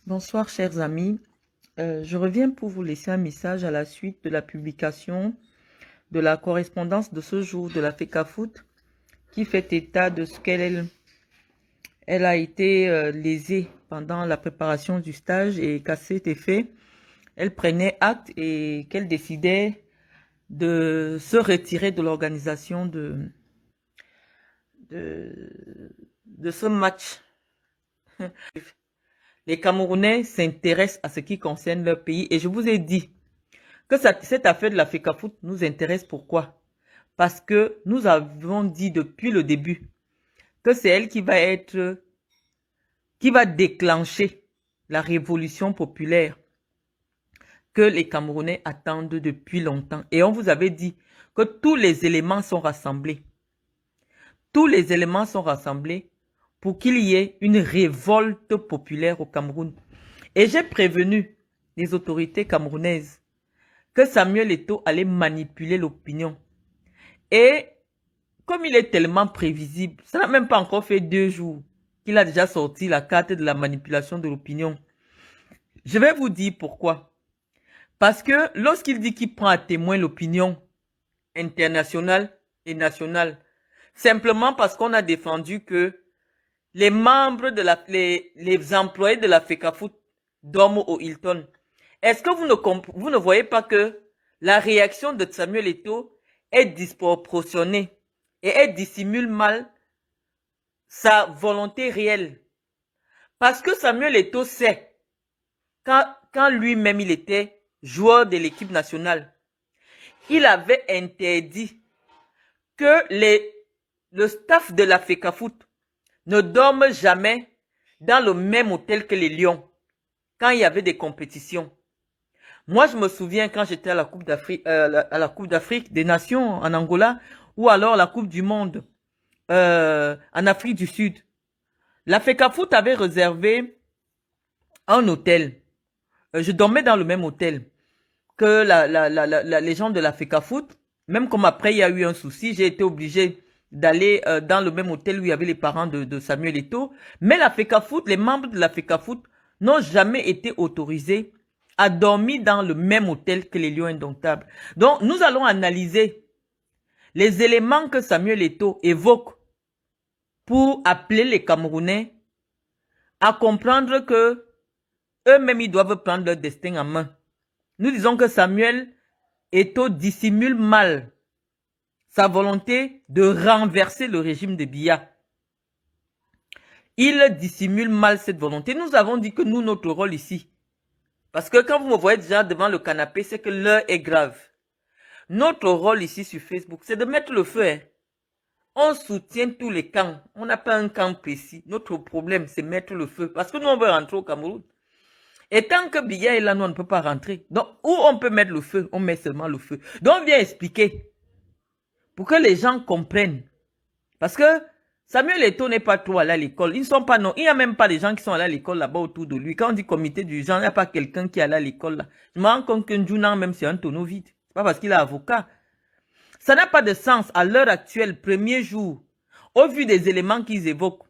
Bonsoir chers amis. Je reviens pour vous laisser un message à la suite de la publication de la correspondance de ce jour de la FECAFOOT qui fait état de ce qu'elle a été lésée pendant la préparation du stage et qu'à cet effet, elle prenait acte et qu'elle décidait de se retirer de l'organisation de ce match. Les Camerounais s'intéressent à ce qui concerne leur pays et je vous ai dit que cette affaire de la FECAFOOT nous intéresse. Pourquoi? Parce que nous avons dit depuis le début que c'est elle qui va déclencher la révolution populaire que les Camerounais attendent depuis longtemps. Et on vous avait dit que tous les éléments sont rassemblés. Tous les éléments sont rassemblés pour qu'il y ait une révolte populaire au Cameroun. Et j'ai prévenu les autorités camerounaises que Samuel Eto'o allait manipuler l'opinion. Et comme il est tellement prévisible, ça n'a même pas encore fait 2 jours qu'il a déjà sorti la carte de la manipulation de l'opinion. Je vais vous dire pourquoi. Parce que lorsqu'il dit qu'il prend à témoin l'opinion internationale et nationale, simplement parce qu'on a défendu que les membres de les employés de la FECAFOOT dorment au Hilton. Est-ce que vous ne voyez pas que la réaction de Samuel Eto'o est disproportionnée et elle dissimule mal sa volonté réelle? Parce que Samuel Eto'o sait, quand lui-même il était joueur de l'équipe nationale, il avait interdit que le staff de la FECAFOOT ne dorme jamais dans le même hôtel que les Lions quand il y avait des compétitions. Moi, je me souviens quand j'étais à la Coupe d'Afrique des Nations en Angola ou alors la Coupe du Monde en Afrique du Sud. La FECAFOOT avait réservé un hôtel. Je dormais dans le même hôtel que les gens de la FECAFOOT. Même comme après il y a eu un souci, j'ai été obligé d'aller dans le même hôtel où il y avait les parents de Samuel Eto'o. Mais la FECAFOOT, les membres de la FECAFOOT n'ont jamais été autorisés à dormir dans le même hôtel que les Lions Indomptables. Donc, nous allons analyser les éléments que Samuel Eto'o évoque pour appeler les Camerounais à comprendre que eux-mêmes, ils doivent prendre leur destin en main. Nous disons que Samuel Eto'o dissimule mal sa volonté de renverser le régime de Biya. Il dissimule mal cette volonté. Nous avons dit que nous, notre rôle ici, parce que quand vous me voyez déjà devant le canapé, c'est que l'heure est grave. Notre rôle ici sur Facebook, c'est de mettre le feu. On soutient tous les camps. On n'a pas un camp précis. Notre problème, c'est mettre le feu. Parce que nous, on veut rentrer au Cameroun. Et tant que Biya est là, nous, on ne peut pas rentrer. Donc, où on peut mettre le feu, on met seulement le feu. Donc, on vient expliquer pour que les gens comprennent. Parce que Samuel Eto'o n'est pas trop allé à l'école. Ils ne sont pas, non. Il n'y a même pas des gens qui sont allés à l'école là-bas autour de lui. Quand on dit comité du genre, il n'y a pas quelqu'un qui est allé à l'école là. Je me rends compte qu'un Junan, même, c'est un tonneau vide. C'est pas parce qu'il est avocat. Ça n'a pas de sens à l'heure actuelle, premier jour, au vu des éléments qu'ils évoquent.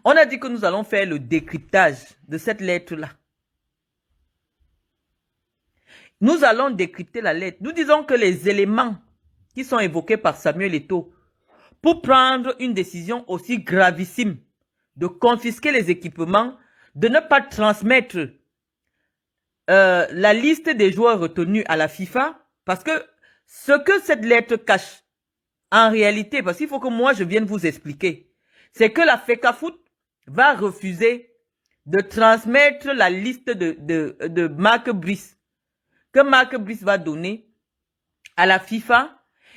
On a dit que nous allons faire le décryptage de cette lettre-là. Nous allons décrypter la lettre. Nous disons que les éléments qui sont évoqués par Samuel Eto'o pour prendre une décision aussi gravissime de confisquer les équipements, de ne pas transmettre la liste des joueurs retenus à la FIFA, parce que ce que cette lettre cache, en réalité, parce qu'il faut que moi je vienne vous expliquer, c'est que la FECAFOOT va refuser de transmettre la liste de Marc Brice, que Marc Brice va donner à la FIFA,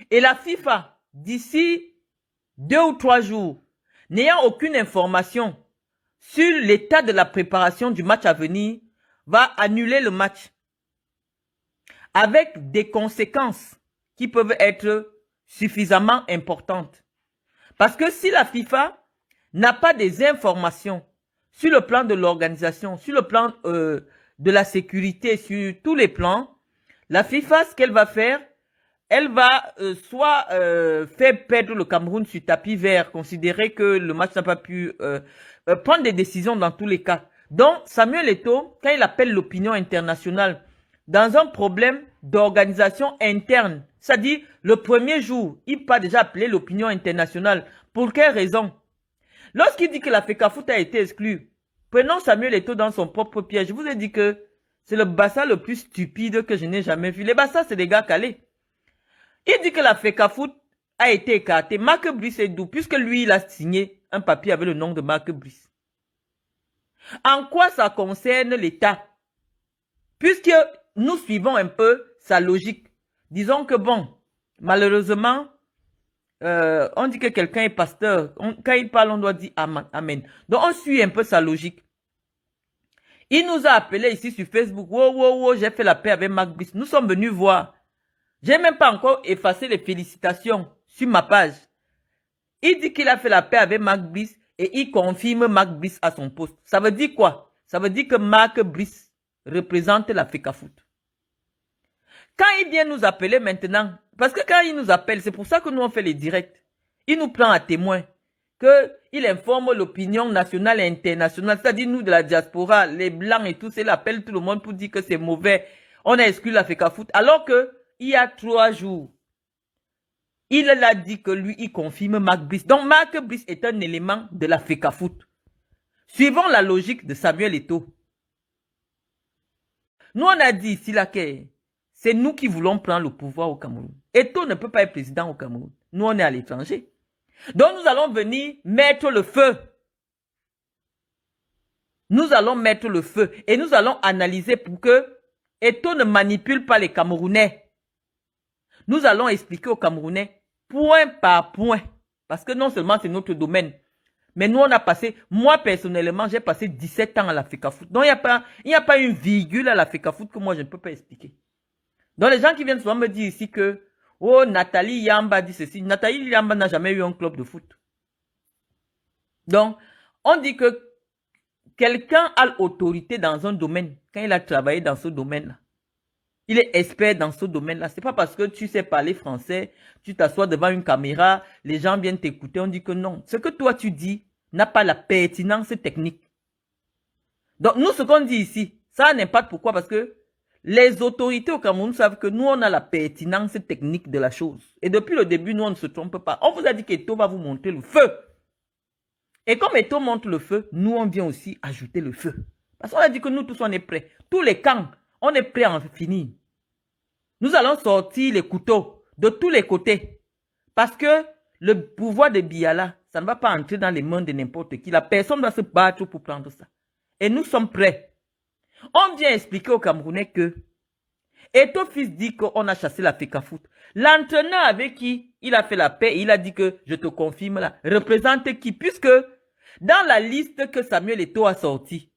et la FIFA, d'ici 2 ou 3 jours, n'ayant aucune information sur l'état de la préparation du match à venir, va annuler le match avec des conséquences qui peuvent être suffisamment importantes. Parce que si la FIFA n'a pas des informations sur le plan de l'organisation, sur le plan de la sécurité, sur tous les plans, la FIFA, ce qu'elle va faire, elle va soit faire perdre le Cameroun sur tapis vert, considérer que le match n'a pas pu prendre des décisions dans tous les cas. Donc, Samuel Eto'o, quand il appelle l'opinion internationale dans un problème d'organisation interne, c'est-à-dire le premier jour, il peut déjà appeler l'opinion internationale. Pour quelle raison? Lorsqu'il dit que la FECAFOOT a été exclue, prenons Samuel Eto'o dans son propre piège. Je vous ai dit que c'est le Bassa le plus stupide que je n'ai jamais vu. Les Bassa, c'est des gars calés. Il dit que la FECAFOOT a été écartée. Marc Brice est d'où? Puisque lui, il a signé un papier avec le nom de Marc Brice. En quoi ça concerne l'État? Puisque nous suivons un peu sa logique. Disons que bon, malheureusement, on dit que quelqu'un est pasteur. Quand il parle, on doit dire amen. Donc on suit un peu sa logique. Il nous a appelé ici sur Facebook. Wow, j'ai fait la paix avec Marc Brice. Nous sommes venus voir. J'ai même pas encore effacé les félicitations sur ma page. Il dit qu'il a fait la paix avec Marc Brice et il confirme Marc Brice à son poste. Ça veut dire quoi? Ça veut dire que Marc Brice représente la FECAFOOT. Quand il vient nous appeler maintenant, parce que quand il nous appelle, c'est pour ça que nous on fait les directs. Il nous prend à témoin, qu'il informe l'opinion nationale et internationale, c'est-à-dire nous de la diaspora, les blancs et tout, il appelle tout le monde pour dire que c'est mauvais. On a exclu la FECAFOOT, alors que il y a 3 jours, il a dit que lui, il confirme Marc Brice. Donc Marc Brice est un élément de la FECAFOOT. Suivons la logique de Samuel Eto'o. Nous, on a dit ici là que c'est nous qui voulons prendre le pouvoir au Cameroun. Eto'o ne peut pas être président au Cameroun. Nous, on est à l'étranger. Donc, nous allons venir mettre le feu. Nous allons mettre le feu et nous allons analyser pour que Eto'o ne manipule pas les Camerounais. Nous allons expliquer aux Camerounais point par point. Parce que non seulement c'est notre domaine, mais nous on a passé, moi personnellement, j'ai passé 17 ans à la FECAFOOT. Donc il n'y a pas une virgule à la FECAFOOT que moi je ne peux pas expliquer. Donc les gens qui viennent souvent me dire ici que, oh Nathalie Yamba dit ceci. Nathalie Yamba n'a jamais eu un club de foot. Donc, on dit que quelqu'un a l'autorité dans un domaine, quand il a travaillé dans ce domaine-là. Il est expert dans ce domaine-là. Ce n'est pas parce que tu sais parler français, tu t'assois devant une caméra, les gens viennent t'écouter, on dit que non. Ce que toi tu dis n'a pas la pertinence technique. Donc nous, ce qu'on dit ici, ça n'impacte pourquoi? Parce que les autorités au Cameroun savent que nous, on a la pertinence technique de la chose. Et depuis le début, nous, on ne se trompe pas. On vous a dit qu'Eto'o va vous montrer le feu. Et comme Eto'o montre le feu, nous, on vient aussi ajouter le feu. Parce qu'on a dit que nous tous, on est prêts. Tous les camps, on est prêts à en finir. Nous allons sortir les couteaux de tous les côtés. Parce que le pouvoir de Biala, ça ne va pas entrer dans les mains de n'importe qui. La personne doit se battre pour prendre ça. Et nous sommes prêts. On vient expliquer aux Camerounais que Eto'o fils dit qu'on a chassé la FECAFOOT. L'entraîneur avec qui il a fait la paix, il a dit que je te confirme là, représente qui? Puisque dans la liste que Samuel Eto'o a sortie,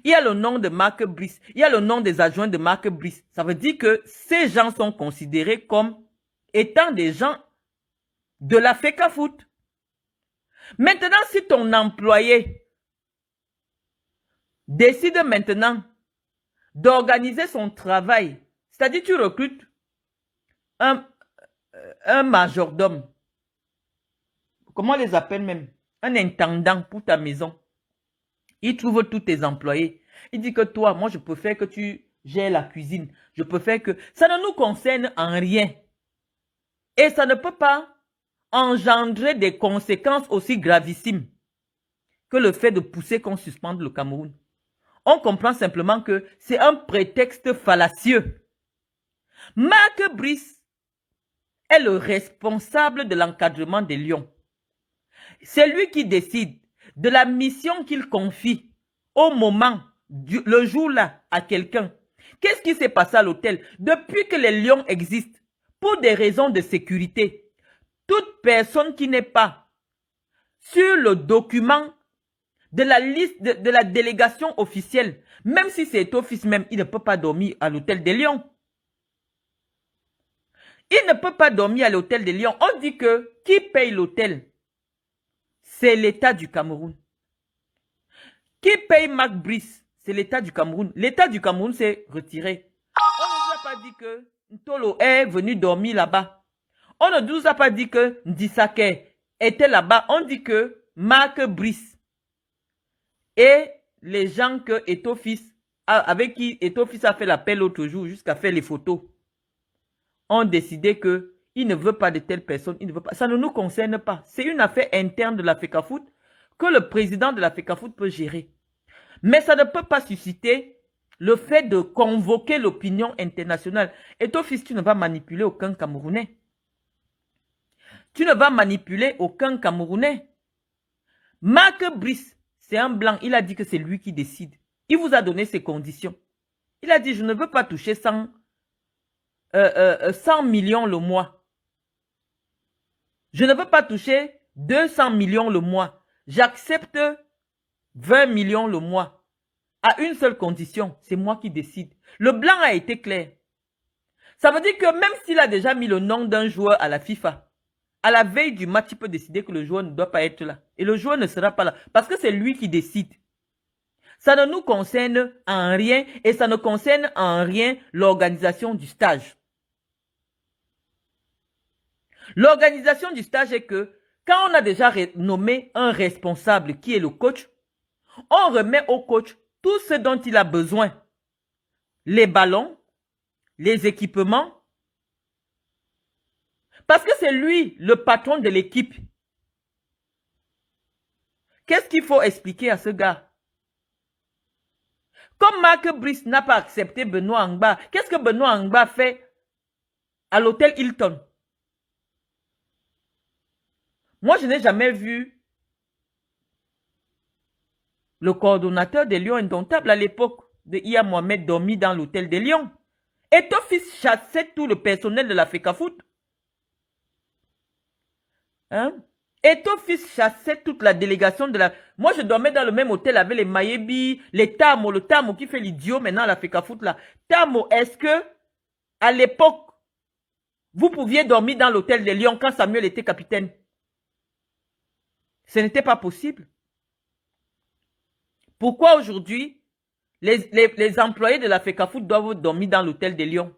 il y a le nom de Marc Brice, il y a le nom des adjoints de Marc Brice. Ça veut dire que ces gens sont considérés comme étant des gens de la FECAFOOT. Maintenant, si ton employé décide maintenant d'organiser son travail, c'est-à-dire tu recrutes un majordome, comment on les appelle même, un intendant pour ta maison. Il trouve tous tes employés. Il dit que toi, moi je préfère que tu gères la cuisine. Je préfère que... Ça ne nous concerne en rien. Et ça ne peut pas engendrer des conséquences aussi gravissimes que le fait de pousser qu'on suspende le Cameroun. On comprend simplement que c'est un prétexte fallacieux. Marc Brice est le responsable de l'encadrement des lions. C'est lui qui décide de la mission qu'il confie au moment, le jour-là, à quelqu'un. Qu'est-ce qui s'est passé à l'hôtel? Depuis que les lions existent, pour des raisons de sécurité, toute personne qui n'est pas sur le document de la liste de la délégation officielle, même si c'est office même, il ne peut pas dormir à l'hôtel des Lions. Il ne peut pas dormir à l'hôtel des Lions. On dit que qui paye l'hôtel? C'est l'État du Cameroun. Qui paye Marc Brice? C'est l'État du Cameroun. L'État du Cameroun s'est retiré. On ne nous a pas dit que Ntolo est venu dormir là-bas. On ne nous a pas dit que Ndisake était là-bas. On dit que Marc Brice et les gens que avec qui Eto'o-Fils a fait l'appel l'autre jour jusqu'à faire les photos, ont décidé qu'il ne veut pas de telle personne, il ne veut pas. Ça ne nous concerne pas. C'est une affaire interne de la FECAFOOT que le président de la FECAFOOT peut gérer. Mais ça ne peut pas susciter le fait de convoquer l'opinion internationale. Eto'o-Fils, tu ne vas manipuler aucun Camerounais. Tu ne vas manipuler aucun Camerounais. Marc Brice, c'est un blanc. Il a dit que c'est lui qui décide. Il vous a donné ses conditions. Il a dit, je ne veux pas toucher 100 millions le mois. Je ne veux pas toucher 200 millions le mois. J'accepte 20 millions le mois. À une seule condition, c'est moi qui décide. Le blanc a été clair. Ça veut dire que même s'il a déjà mis le nom d'un joueur à la FIFA, à la veille du match, il peut décider que le joueur ne doit pas être là. Et le joueur ne sera pas là. Parce que c'est lui qui décide. Ça ne nous concerne en rien et ça ne concerne en rien l'organisation du stage. L'organisation du stage est que quand on a déjà nommé un responsable qui est le coach, on remet au coach tout ce dont il a besoin. Les ballons, les équipements. Parce que c'est lui le patron de l'équipe. Qu'est-ce qu'il faut expliquer à ce gars? Comme Marc Brice n'a pas accepté Benoît Angba, qu'est-ce que Benoît Angba fait à l'hôtel Hilton? Moi, je n'ai jamais vu le coordonnateur des Lions Indomptables à l'époque de Iya Mohamed dormir dans l'hôtel des Lions. Eto'o-Fils chassait tout le personnel de la FECAFOOT. Hein? Eto'o-Fils chassait toute la délégation de la... Moi, je dormais dans le même hôtel avec les Mayebi, les Tamo, le Tamo qui fait l'idiot maintenant à la FECAFOOT là. Tamo, est-ce que, à l'époque, vous pouviez dormir dans l'hôtel des Lions quand Samuel était capitaine? Ce n'était pas possible. Pourquoi aujourd'hui, les employés de la FECAFOOT doivent dormir dans l'hôtel des Lions?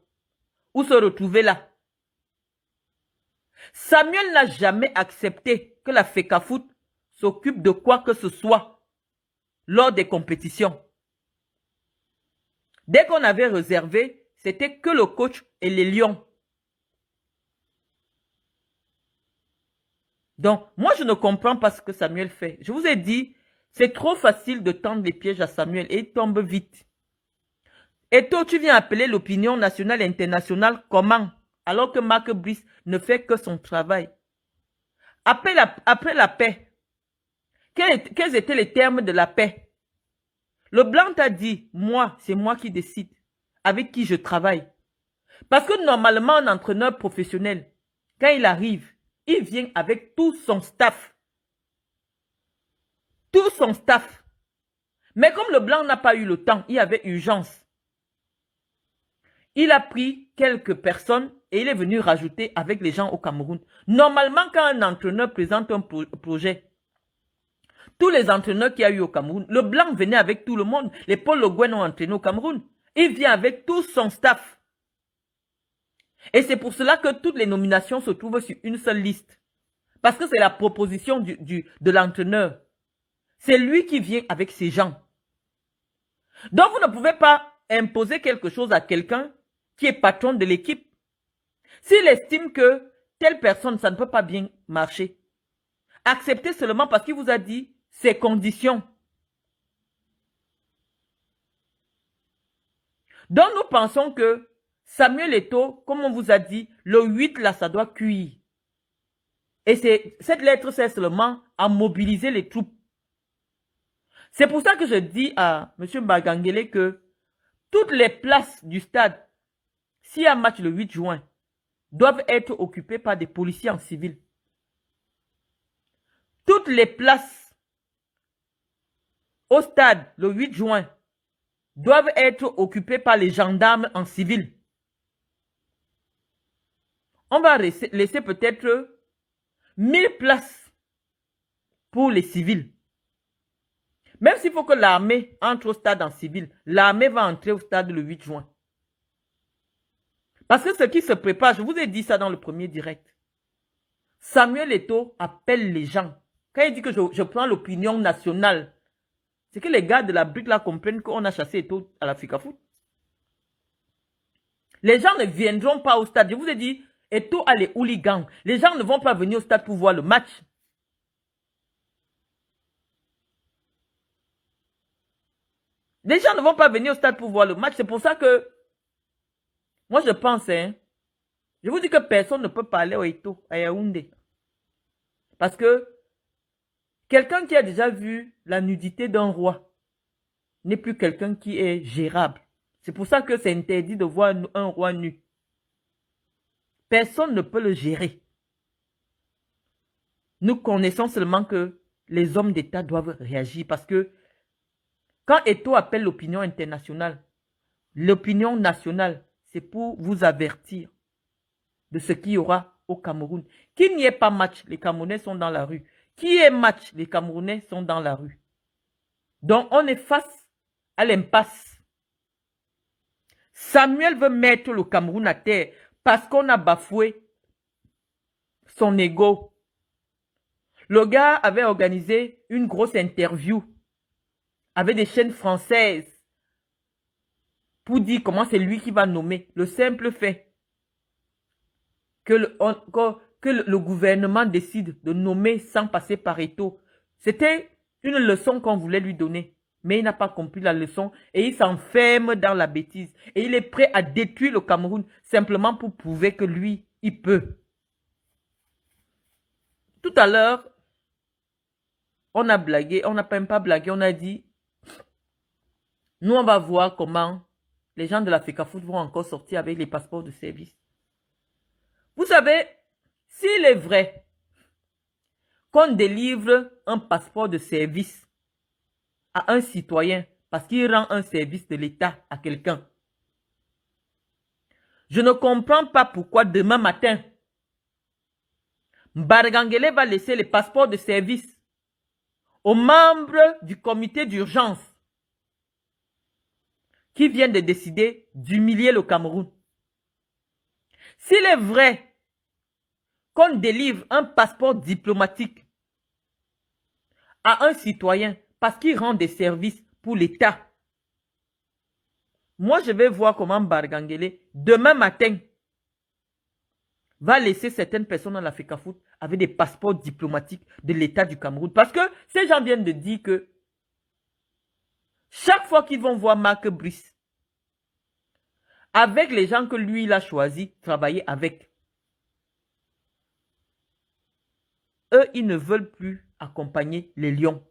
Ou se retrouver là? Samuel n'a jamais accepté que la FECAFOOT s'occupe de quoi que ce soit lors des compétitions. Dès qu'on avait réservé, c'était que le coach et les Lions. Donc, moi, je ne comprends pas ce que Samuel fait. Je vous ai dit, c'est trop facile de tendre les pièges à Samuel et il tombe vite. Et toi, tu viens appeler l'opinion nationale et internationale comment? Alors que Marc Brice ne fait que son travail. Après la paix, quels étaient les termes de la paix? Le blanc t'a dit, moi, c'est moi qui décide avec qui je travaille. Parce que normalement, un entraîneur professionnel, quand il arrive, il vient avec tout son staff. Tout son staff. Mais comme le blanc n'a pas eu le temps, il y avait urgence. Il a pris quelques personnes et il est venu rajouter avec les gens au Cameroun. Normalement, quand un entraîneur présente un projet, tous les entraîneurs qu'il y a eu au Cameroun, le blanc venait avec tout le monde. Les Paul Le Guen ont entraîné au Cameroun. Il vient avec tout son staff. Et c'est pour cela que toutes les nominations se trouvent sur une seule liste. Parce que c'est la proposition de l'entraîneur. C'est lui qui vient avec ses gens. Donc vous ne pouvez pas imposer quelque chose à quelqu'un qui est patron de l'équipe. S'il estime que telle personne, ça ne peut pas bien marcher, acceptez seulement parce qu'il vous a dit ses conditions. Donc nous pensons que Samuel Eto'o, comme on vous a dit, le 8 là, ça doit cuire. Et cette lettre sert seulement à mobiliser les troupes. C'est pour ça que je dis à M. Bagangele que toutes les places du stade, s'il y a un match le 8 juin, doivent être occupées par des policiers en civil. Toutes les places au stade le 8 juin doivent être occupées par les gendarmes en civil. On va laisser peut-être 1000 places pour les civils. Même s'il faut que l'armée entre au stade en civil, l'armée va entrer au stade le 8 juin. Parce que ce qui se prépare, je vous ai dit ça dans le premier direct. Samuel Eto'o appelle les gens. Quand il dit que je prends l'opinion nationale, C'est que les gars de la brique là comprennent qu'on a chassé Eto'o à la FECAFOOT. Les gens ne viendront pas au stade. Je vous ai dit, Eto'o a les hooligans. Les gens ne vont pas venir au stade pour voir le match. Les gens ne vont pas venir au stade pour voir le match. C'est pour ça que, moi je pense, hein, je vous dis que personne ne peut parler au Eto'o, à Yaoundé. Parce que, quelqu'un qui a déjà vu la nudité d'un roi n'est plus quelqu'un qui est gérable. C'est pour ça que c'est interdit de voir un roi nu. Personne ne peut le gérer. Nous connaissons seulement que les hommes d'État doivent réagir parce que quand Eto'o appelle l'opinion internationale, l'opinion nationale, c'est pour vous avertir de ce qu'il y aura au Cameroun. Qu'il n'y ait pas match, les Camerounais sont dans la rue. Qu'il y ait match, les Camerounais sont dans la rue. Donc on est face à l'impasse. Samuel veut mettre le Cameroun à terre parce qu'on a bafoué son ego. Le gars avait organisé une grosse interview avec des chaînes françaises pour dire comment c'est lui qui va nommer. Le simple fait que le gouvernement décide de nommer sans passer par Eto'o, c'était une leçon qu'on voulait lui donner. Mais il n'a pas compris la leçon et il s'enferme dans la bêtise. Et il est prêt à détruire le Cameroun simplement pour prouver que lui, il peut. Tout à l'heure, on a blagué, on n'a même pas blagué, on a dit, nous on va voir comment les gens de la FECAFOOT vont encore sortir avec les passeports de service. Vous savez, s'il est vrai qu'on délivre un passeport de service à un citoyen parce qu'il rend un service de l'État à quelqu'un, je ne comprends pas pourquoi demain matin, Mbargangele va laisser les passeports de service aux membres du comité d'urgence qui viennent de décider d'humilier le Cameroun. S'il est vrai qu'on délivre un passeport diplomatique à un citoyen parce qu'il rend des services pour l'État, moi je vais voir comment Mbargangele, demain matin, va laisser certaines personnes dans la FECAFOOT avec des passeports diplomatiques de l'État du Cameroun. Parce que ces gens viennent de dire que chaque fois qu'ils vont voir Marc Brice, avec les gens que lui, il a choisi travailler avec, eux, ils ne veulent plus accompagner les lions.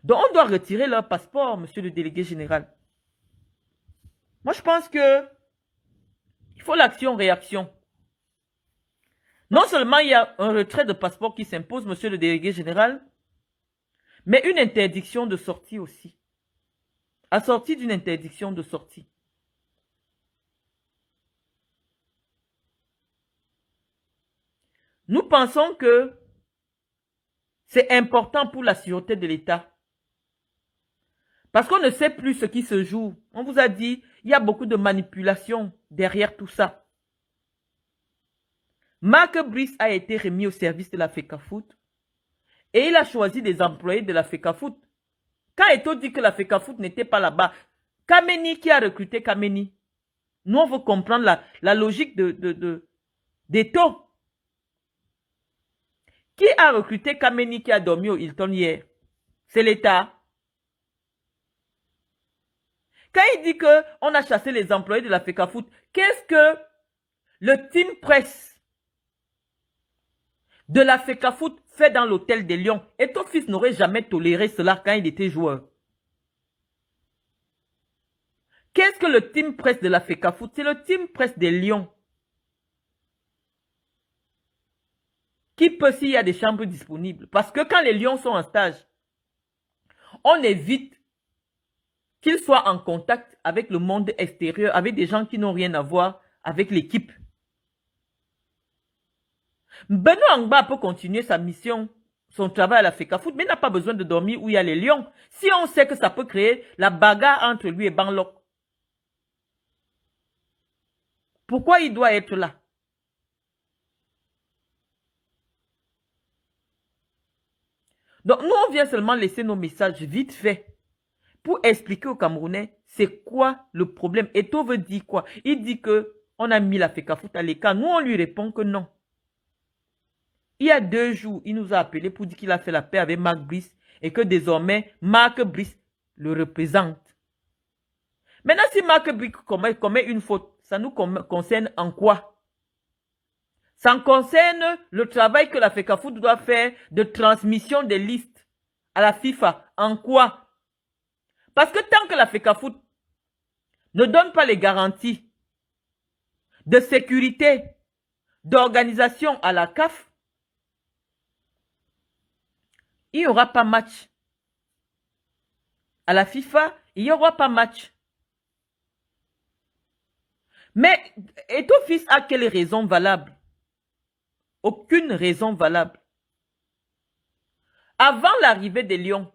Donc, on doit retirer leur passeport, monsieur le délégué général. Moi, je pense que il faut l'action-réaction. Non seulement il y a un retrait de passeport qui s'impose, monsieur le délégué général, mais une interdiction de sortie aussi. Assortie d'une interdiction de sortie. Nous pensons que c'est important pour la sûreté de l'État. Parce qu'on ne sait plus ce qui se joue. On vous a dit, il y a beaucoup de manipulation derrière tout ça. Marc Brice a été remis au service de la FECAFOOT et il a choisi des employés de la FECAFOOT. Quand Eto'o dit que la FECAFOOT n'était pas là-bas, Kameni qui a recruté Kameni, nous on veut comprendre la logique d'Eto'o. Qui a recruté Kameni qui a dormi au Hilton hier? C'est l'État. Quand il dit qu'on a chassé les employés de la FECAFOOT, qu'est-ce que le team presse de la FECAFOOT fait dans l'hôtel des Lions? Et ton fils n'aurait jamais toléré cela quand il était joueur. Qu'est-ce que le team presse de la FECAFOOT? C'est le team presse des Lions. Qui peut s'il y a des chambres disponibles? Parce que quand les Lions sont en stage, on évite qu'ils soient en contact avec le monde extérieur, avec des gens qui n'ont rien à voir avec l'équipe. Benoît Angba peut continuer sa mission, son travail à la FECAFOOT, mais il n'a pas besoin de dormir où il y a les lions. Si on sait que ça peut créer la bagarre entre lui et Banlok, pourquoi il doit être là? Donc nous, on vient seulement laisser nos messages vite fait pour expliquer aux Camerounais c'est quoi le problème. Eto'o veut dire quoi? Il dit que on a mis la FECAFOOT à l'écart. Nous, on lui répond que non. Il y a 2 jours, il nous a appelé pour dire qu'il a fait la paix avec Marc Brice et que désormais, Marc Brice le représente. Maintenant, si Marc Brice commet une faute, ça nous concerne en quoi? Ça concerne le travail que la FECAFOOT doit faire de transmission des listes à la FIFA. En quoi? Parce que tant que la FECAFOOT ne donne pas les garanties de sécurité, d'organisation à la CAF, il n'y aura pas match. À la FIFA, il n'y aura pas match. Mais Eto'o Fils a quelle raison valable? Aucune raison valable. Avant l'arrivée des Lions,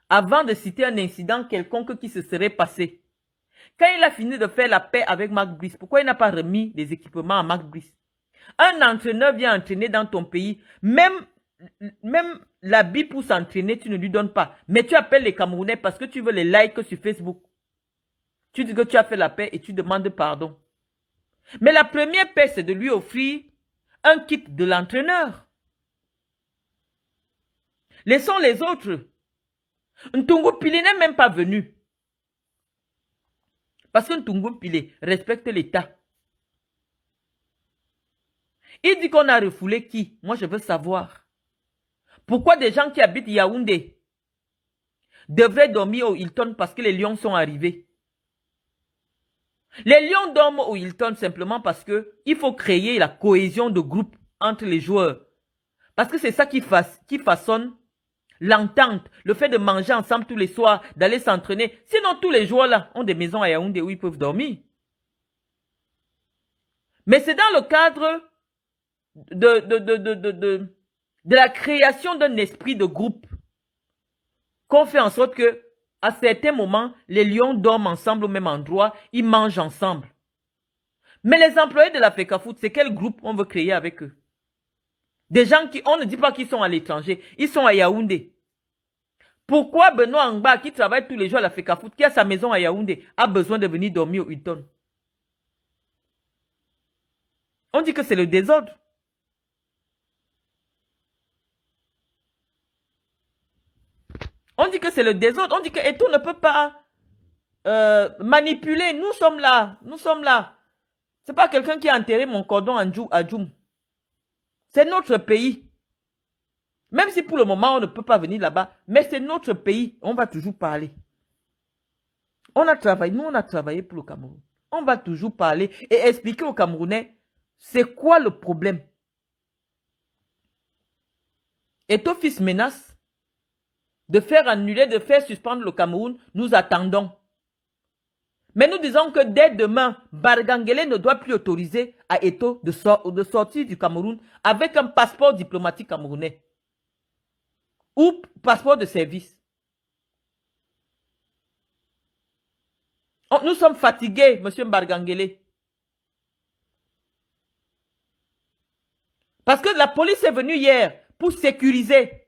avant de citer un incident quelconque qui se serait passé, quand il a fini de faire la paix avec Marc Brice, pourquoi il n'a pas remis des équipements à Marc Brice? Un entraîneur vient entraîner dans ton pays, même l'habit pour s'entraîner, tu ne lui donnes pas. Mais tu appelles les Camerounais parce que tu veux les likes sur Facebook. Tu dis que tu as fait la paix et tu demandes pardon. Mais la première paix, c'est de lui offrir un kit de l'entraîneur. Laissons les autres. Ntungu Pile n'est même pas venu. Parce que Ntungu Pile respecte l'État. Il dit qu'on a refoulé qui? Moi, je veux savoir. Pourquoi des gens qui habitent Yaoundé devraient dormir au Hilton parce que les lions sont arrivés? Les lions dorment au Hilton simplement parce que il faut créer la cohésion de groupe entre les joueurs. Parce que c'est ça qui façonne l'entente, le fait de manger ensemble tous les soirs, d'aller s'entraîner. Sinon, tous les joueurs là ont des maisons à Yaoundé où ils peuvent dormir. Mais c'est dans le cadre de la création d'un esprit de groupe qu'on fait en sorte que à certains moments, les lions dorment ensemble au même endroit, ils mangent ensemble. Mais les employés de la FECAFOOT, c'est quel groupe on veut créer avec eux? Des gens qui, on ne dit pas qu'ils sont à l'étranger, ils sont à Yaoundé. Pourquoi Benoît Angba, qui travaille tous les jours à la FECAFOOT, qui a sa maison à Yaoundé, a besoin de venir dormir au Hilton? On dit que c'est le désordre. On dit que c'est le désordre. On dit que Eto'o ne peut pas manipuler. Nous sommes là. Nous sommes là. C'est pas quelqu'un qui a enterré mon cordon à Djoum. C'est notre pays. Même si pour le moment, on ne peut pas venir là-bas. Mais c'est notre pays. On va toujours parler. On a travaillé. Nous, on a travaillé pour le Cameroun. On va toujours parler et expliquer aux Camerounais c'est quoi le problème. Eto'o Fils menace de faire annuler, de faire suspendre le Cameroun. Nous attendons. Mais nous disons que dès demain, Bargangele ne doit plus autoriser à Eto'o de sortir du Cameroun avec un passeport diplomatique camerounais ou passeport de service. Nous sommes fatigués, M. Bargangele. Parce que la police est venue hier pour sécuriser.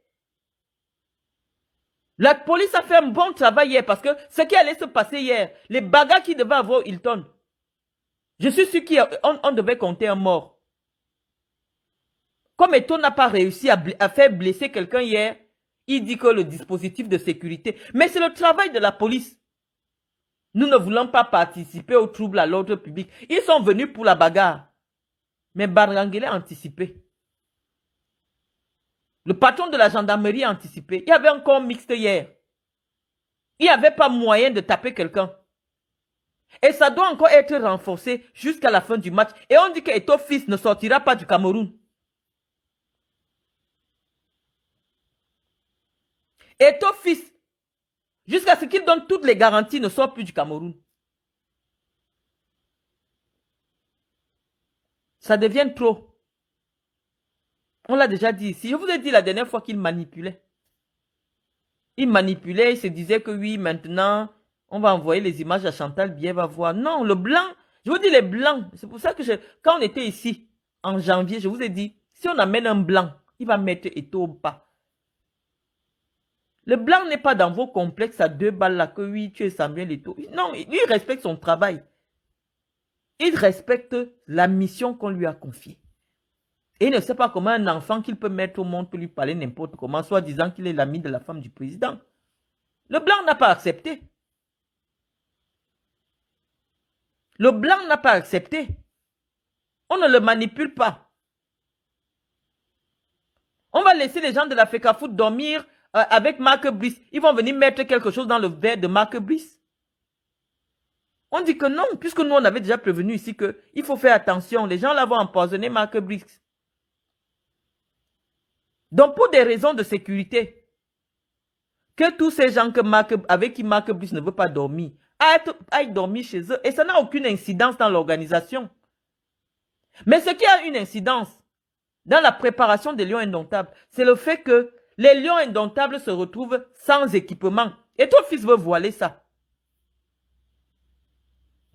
La police a fait un bon travail hier parce que ce qui allait se passer hier, les bagarres qui devaient avoir au Hilton, je suis sûr qu'on devait compter un mort. Comme Eto'o n'a pas réussi à faire blesser quelqu'un hier, il dit que le dispositif de sécurité, mais c'est le travail de la police. Nous ne voulons pas participer aux troubles à l'ordre public. Ils sont venus pour la bagarre. Mais Bargangele a anticipé. Le patron de la gendarmerie a anticipé. Il y avait un corps mixte hier. Il n'y avait pas moyen de taper quelqu'un. Et ça doit encore être renforcé jusqu'à la fin du match. Et on dit que Eto'o Fils ne sortira pas du Cameroun. Eto'o Fils, jusqu'à ce qu'il donne toutes les garanties, ne sort plus du Cameroun. Ça devient trop. On l'a déjà dit ici. Je vous ai dit la dernière fois qu'il manipulait. Il manipulait, il se disait que oui, maintenant, on va envoyer les images à Chantal Bié, va voir. Non, le blanc, je vous dis les blancs. C'est pour ça que quand on était ici, en janvier, je vous ai dit, si on amène un blanc, il va mettre Eto'o au pas. Le blanc n'est pas dans vos complexes à 2 balles là que oui, tu es Samuel Eto'o. Non, lui il respecte son travail. Il respecte la mission qu'on lui a confiée. Et il ne sait pas comment un enfant qu'il peut mettre au monde peut lui parler n'importe comment, soit disant qu'il est l'ami de la femme du président. Le blanc n'a pas accepté. Le blanc n'a pas accepté. On ne le manipule pas. On va laisser les gens de la FECAFOOT dormir avec Mark Brice. Ils vont venir mettre quelque chose dans le verre de Mark Brice. On dit que non, puisque nous on avait déjà prévenu ici qu'il faut faire attention. Les gens là vont empoisonner Mark Brice. Donc pour des raisons de sécurité, que tous ces gens avec qui Mark Brice ne veut pas dormir, aillent dormir chez eux. Et ça n'a aucune incidence dans l'organisation. Mais ce qui a une incidence dans la préparation des lions indomptables, c'est le fait que les lions indomptables se retrouvent sans équipement. Et ton fils veut voiler ça.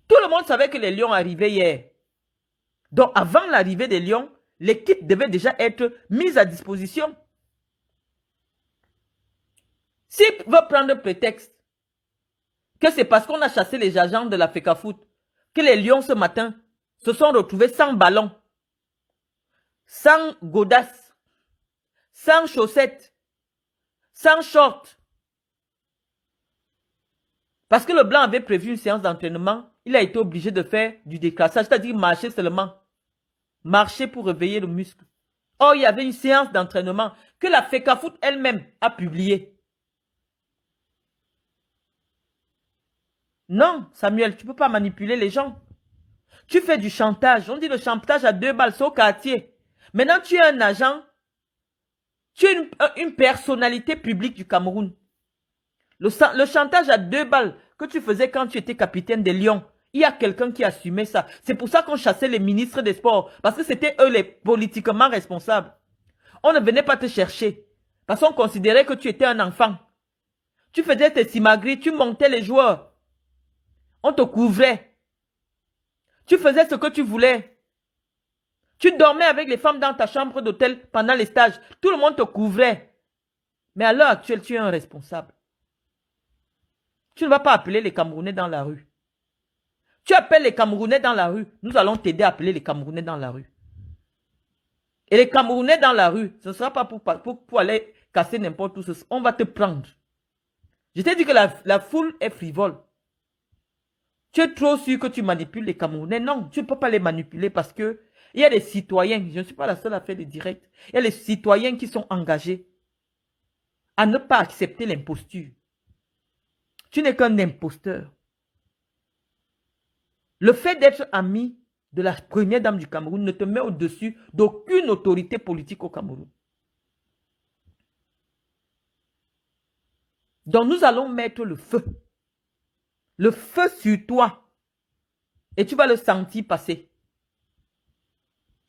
Tout le monde savait que les lions arrivaient hier. Donc avant l'arrivée des lions, l'équipe devait déjà être mise à disposition. S'il veut prendre prétexte que c'est parce qu'on a chassé les agents de la FECAFOOT que les lions ce matin se sont retrouvés sans ballon, sans godasses, sans chaussettes, sans shorts. Parce que le blanc avait prévu une séance d'entraînement, il a été obligé de faire du déclassage, c'est-à-dire marcher seulement. Marcher pour réveiller le muscle. Or, il y avait une séance d'entraînement que la FECAFOOT elle-même a publiée. Non, Samuel, tu ne peux pas manipuler les gens. Tu fais du chantage. On dit le chantage à 2 balles, c'est au quartier. Maintenant, tu es un agent. Tu es une personnalité publique du Cameroun. Le chantage à 2 balles que tu faisais quand tu étais capitaine des Lions, il y a quelqu'un qui assumait ça. C'est pour ça qu'on chassait les ministres des Sports. Parce que c'était eux les politiquement responsables. On ne venait pas te chercher. Parce qu'on considérait que tu étais un enfant. Tu faisais tes simagris, tu montais les joueurs. On te couvrait. Tu faisais ce que tu voulais. Tu dormais avec les femmes dans ta chambre d'hôtel pendant les stages. Tout le monde te couvrait. Mais à l'heure actuelle, tu es un responsable. Tu ne vas pas appeler les Camerounais dans la rue. Tu appelles les Camerounais dans la rue. Nous allons t'aider à appeler les Camerounais dans la rue. Et les Camerounais dans la rue, ce ne sera pas pour aller casser n'importe où. On va te prendre. Je t'ai dit que la foule est frivole. Tu es trop sûr que tu manipules les Camerounais. Non, tu ne peux pas les manipuler parce que il y a des citoyens, je ne suis pas la seule à faire des directs, il y a des citoyens qui sont engagés à ne pas accepter l'imposture. Tu n'es qu'un imposteur. Le fait d'être ami de la première dame du Cameroun ne te met au-dessus d'aucune autorité politique au Cameroun. Donc nous allons mettre le feu. Le feu sur toi. Et tu vas le sentir passer.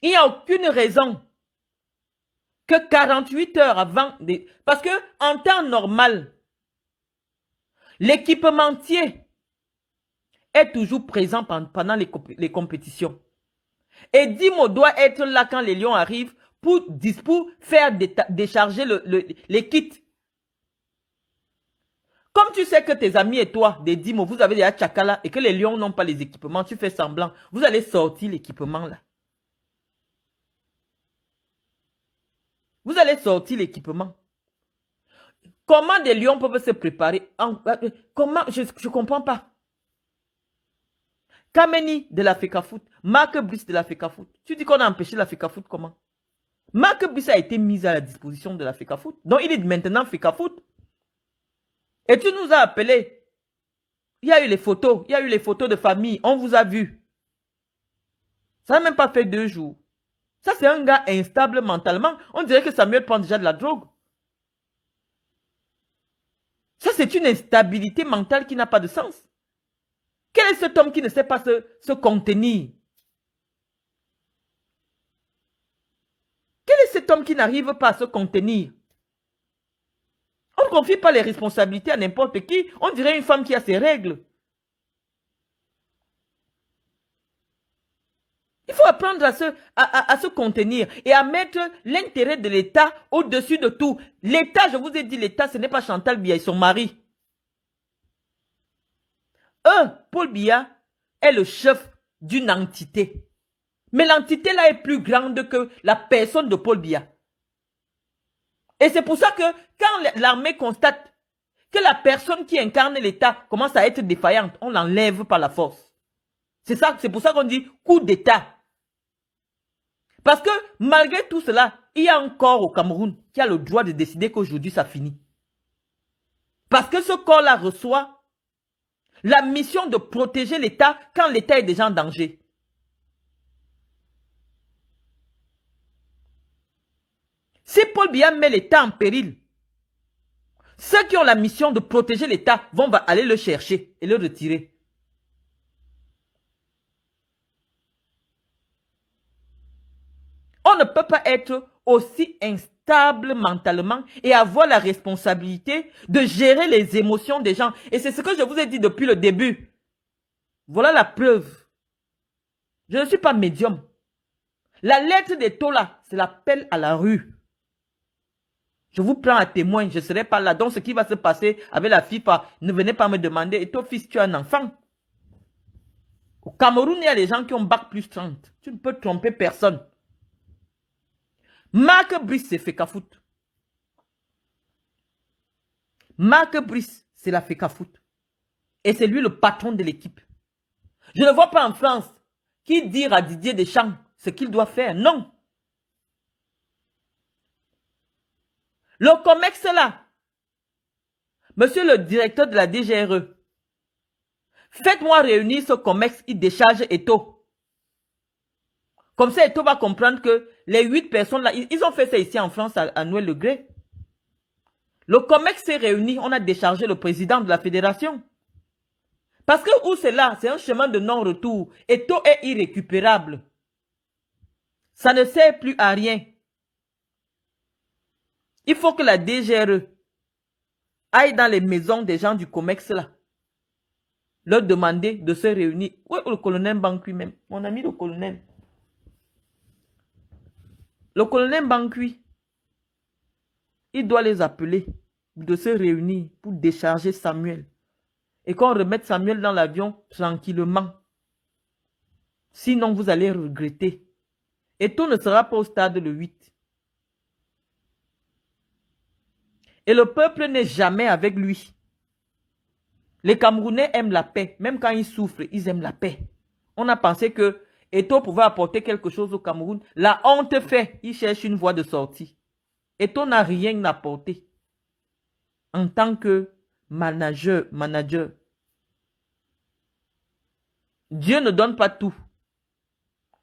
Il n'y a aucune raison que 48 heures avant... Parce que en temps normal, l'équipementier est toujours présent pendant les compétitions. Et Dimo doit être là quand les lions arrivent pour faire décharger les kits. Comme tu sais que tes amis et toi, des Dimo, vous avez des Tchakala et que les lions n'ont pas les équipements, tu fais semblant. Vous allez sortir l'équipement là. Vous allez sortir l'équipement. Comment des lions peuvent se préparer? Comment? Je ne comprends pas. Kameni de la FECAFOOT, Mark Brice de la FECAFOOT. Tu dis qu'on a empêché la FECAFOOT comment? Mark Brice a été mis à la disposition de la FECAFOOT. Donc il est maintenant FECAFOOT. Et tu nous as appelés. Il y a eu les photos. Il y a eu les photos de famille. On vous a vu. Ça n'a même pas fait 2 jours. Ça, c'est un gars instable mentalement. On dirait que Samuel prend déjà de la drogue. Ça, c'est une instabilité mentale qui n'a pas de sens. Quel est cet homme qui ne sait pas se contenir? Quel est cet homme qui n'arrive pas à se contenir? On ne confie pas les responsabilités à n'importe qui. On dirait une femme qui a ses règles. Il faut apprendre à se contenir et à mettre l'intérêt de l'État au-dessus de tout. L'État, je vous ai dit, l'État, ce n'est pas Chantal Biya et son mari. Paul Biya est le chef d'une entité. Mais l'entité là est plus grande que la personne de Paul Biya. Et c'est pour ça que quand l'armée constate que la personne qui incarne l'État commence à être défaillante, on l'enlève par la force. C'est pour ça qu'on dit coup d'État. Parce que malgré tout cela, il y a un corps au Cameroun qui a le droit de décider qu'aujourd'hui ça finit. Parce que ce corps-là reçoit la mission de protéger l'État quand l'État est déjà en danger. Si Paul Biya met l'État en péril, ceux qui ont la mission de protéger l'État vont aller le chercher et le retirer. On ne peut pas être aussi instable mentalement et avoir la responsabilité de gérer les émotions des gens. Et c'est ce que je vous ai dit depuis le début. Voilà la preuve. Je ne suis pas médium. La lettre des Tola, c'est l'appel à la rue. Je vous prends à témoin, je ne serai pas là. Donc ce qui va se passer avec la FIFA, ne venez pas me demander, et ton fils, tu as un enfant. Au Cameroun, il y a des gens qui ont bac plus 30. Tu ne peux tromper personne. Marc Brice, c'est Fecafoot. Marc Brice, c'est la Fecafoot. Et c'est lui le patron de l'équipe. Je ne vois pas en France qui dire à Didier Deschamps ce qu'il doit faire. Non. Le COMEX là, monsieur le directeur de la DGRE, faites-moi réunir ce COMEX, il décharge Eto. Comme ça, Eto va comprendre que les 8 personnes là, ils ont fait ça ici en France à Noël Le Gray. Le COMEX s'est réuni, on a déchargé le président de la fédération. Parce que où c'est là, c'est un chemin de non-retour. Eto est irrécupérable. Ça ne sert plus à rien. Il faut que la DGRE aille dans les maisons des gens du COMEX là. Leur demander de se réunir. Oui, le colonel Bankui même. Mon ami le colonel. Le colonel Bankui, il doit les appeler de se réunir pour décharger Samuel. Et qu'on remette Samuel dans l'avion tranquillement. Sinon, vous allez regretter. Et tout ne sera pas au stade le 8. Et le peuple n'est jamais avec lui. Les Camerounais aiment la paix. Même quand ils souffrent, ils aiment la paix. On a pensé que Eto pouvait apporter quelque chose au Cameroun. La honte fait. Il cherche une voie de sortie. Eto n'a rien apporté. En tant que manager. Dieu ne donne pas tout.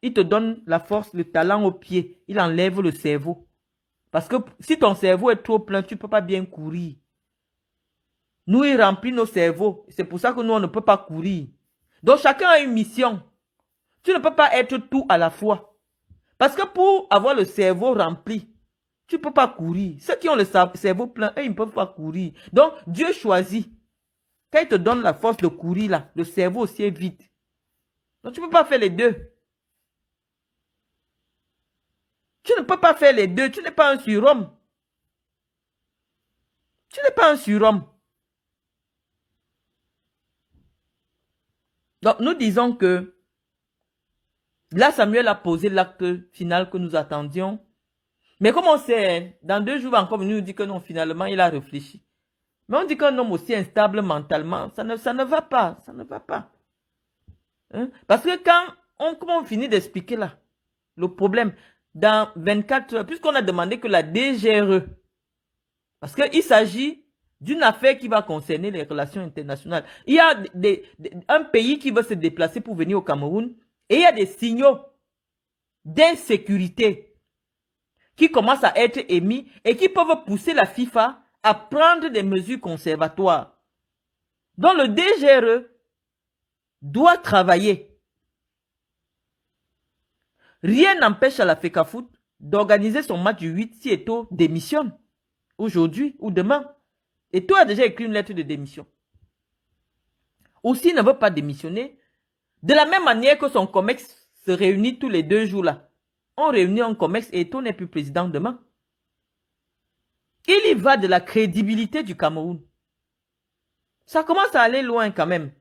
Il te donne la force, le talent au pied. Il enlève le cerveau. Parce que si ton cerveau est trop plein, tu ne peux pas bien courir. Nous, il remplit nos cerveaux. C'est pour ça que nous, on ne peut pas courir. Donc, chacun a une mission. Tu ne peux pas être tout à la fois. Parce que pour avoir le cerveau rempli, tu ne peux pas courir. Ceux qui ont le cerveau plein, eux, ils ne peuvent pas courir. Donc, Dieu choisit. Quand il te donne la force de courir, là, le cerveau aussi est vide. Donc, tu ne peux pas faire les deux. Tu ne peux pas faire les deux. Tu n'es pas un surhomme. Tu n'es pas un surhomme. Donc, nous disons que là, Samuel a posé l'acte final que nous attendions. Mais comme on sait, dans 2 jours encore, il nous dit que non, finalement, il a réfléchi. Mais on dit qu'un homme aussi instable mentalement, ça ne va pas. Ça ne va pas. Hein? Parce que quand on finit d'expliquer là, le problème, dans 24 heures, puisqu'on a demandé que la DGRE, parce qu'il s'agit d'une affaire qui va concerner les relations internationales. Il y a un pays qui veut se déplacer pour venir au Cameroun et il y a des signaux d'insécurité qui commencent à être émis et qui peuvent pousser la FIFA à prendre des mesures conservatoires. Donc le DGRE doit travailler. Rien n'empêche à la FECAFOOT d'organiser son match du 8 si Eto démissionne aujourd'hui ou demain. Eto a déjà écrit une lettre de démission. Ou s'il ne veut pas démissionner, de la même manière que son COMEX se réunit tous les 2 jours là. On réunit un COMEX et Eto'o n'est plus président demain. Il y va de la crédibilité du Cameroun. Ça commence à aller loin quand même.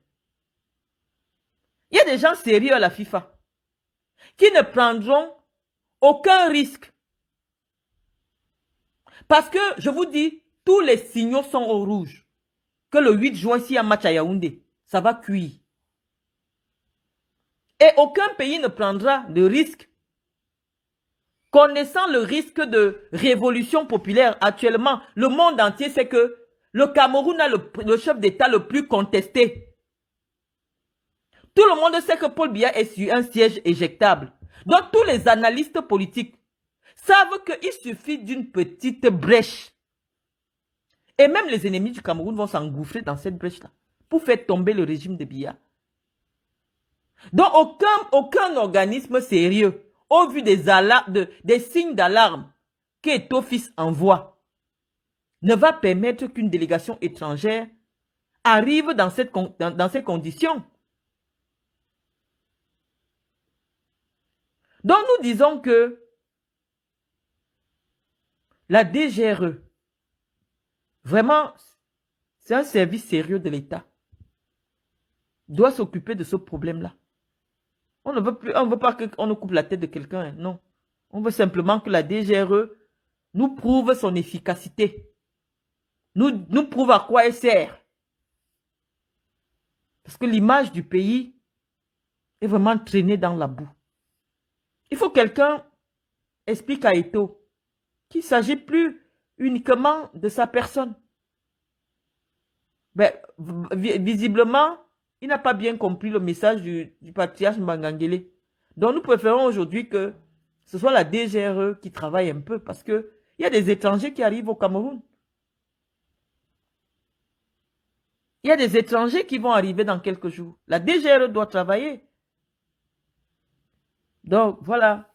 Il y a des gens sérieux à la FIFA qui ne prendront aucun risque. Parce que, je vous dis, tous les signaux sont au rouge. Que le 8 juin, s'il y a un match à Yaoundé, ça va cuire. Et aucun pays ne prendra de risque. Connaissant le risque de révolution populaire actuellement, le monde entier sait que le Cameroun a le chef d'État le plus contesté. Tout le monde sait que Paul Biya est sur un siège éjectable. Donc tous les analystes politiques savent qu'il suffit d'une petite brèche. Et même les ennemis du Cameroun vont s'engouffrer dans cette brèche-là pour faire tomber le régime de Biya. Donc aucun organisme sérieux, au vu des signes d'alarme qu'Eto'o fils envoie, ne va permettre qu'une délégation étrangère arrive dans ces conditions. Donc nous disons que la DGRE, vraiment, c'est un service sérieux de l'État, doit s'occuper de ce problème-là. On ne veut pas qu'on nous coupe la tête de quelqu'un, hein, non. On veut simplement que la DGRE nous prouve son efficacité. Nous prouve à quoi elle sert. Parce que l'image du pays est vraiment traînée dans la boue. Il faut que quelqu'un explique à Eto'o qu'il ne s'agit plus uniquement de sa personne. Ben, visiblement, il n'a pas bien compris le message du patriarche Mbangangele. Donc nous préférons aujourd'hui que ce soit la DGRE qui travaille un peu parce qu'il y a des étrangers qui arrivent au Cameroun. Il y a des étrangers qui vont arriver dans quelques jours. La DGRE doit travailler. Donc voilà.